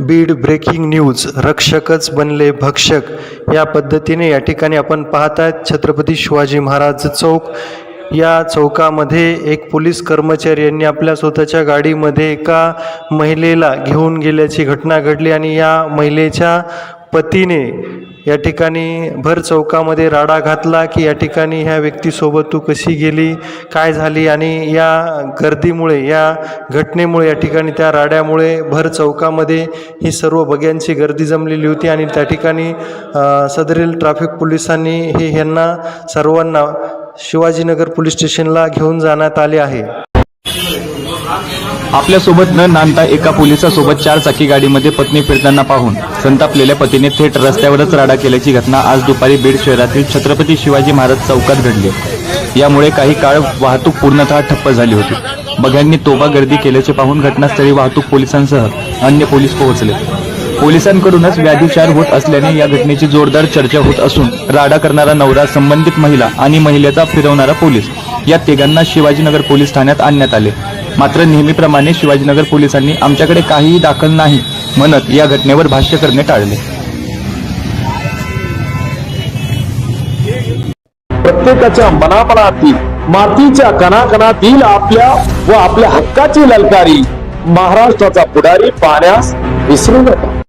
Beed breaking news. रक्षकच बनले भक्षक या पद्धतीने या ठिकाणी आपण पाहतात छत्रपती शिवाजी महाराज चौक. या चौकामध्ये एक पोलीस कर्मचारी यांनी आपल्या स्वतःच्या गाडीमध्ये एका महिलेला घेऊन गेल्याची घटना घडली आणि या महिलेच्या पतीने या ठिकाणी भर चौकामध्ये राडा घातला की या ठिकाणी ह्या व्यक्तीसोबत तू कशी गेली, काय झाली. आणि या गर्दीमुळे, या घटनेमुळे, या ठिकाणी त्या राड्यामुळे भर चौकामध्ये ही सर्व बघ्यांची गर्दी जमलेली होती. आणि त्या ठिकाणी सदरील ट्रॅफिक पोलिसांनी ह्यांना सर्वांना शिवाजीनगर पोलीस स्टेशनला घेऊन जाण्यात आले आहे. आपल्यासोबत न नांदता एका पोलिसासोबत 4 चाकी गाडीमध्ये पत्नी फिरताना पाहून संतापलेल्या पतीने थेट रस्त्यावरच राडा केल्याची घटना आज दुपारी बीड शहरातील छत्रपती शिवाजी महाराज चौकात घडली. यामुळे काही काळ वाहतूक पूर्णतः ठप्प झाली होती. बघ्यांनी तोबा गर्दी केल्याचे पाहून घटनास्थळी वाहतूक पोलिसांसह अन्य पोलीस पोहोचले. पोलिसांकडूनच व्याधिचार होत असल्याने या घटनेची जोरदार चर्चा होत असून राडा करणारा नवरा, संबंधित महिला आणि महिलेचा फिरवणारा पोलीस या तिघांना शिवाजीनगर पोलीस ठाण्यात आणण्यात आले. मात्र नेहमीप्रमाणे शिवाजीनगर पोलिसांनी आमच्याकडे काहीही दाखल नाही म्हणत या घटनेवर भाष्य करणे टाळले. प्रत्येकाच्या मनामनातील, मातीच्या कणाकणातील आपल्या व आपल्या हक्काची ललकारी महाराष्ट्राचा पुढारी पाहण्यास विसरू नका.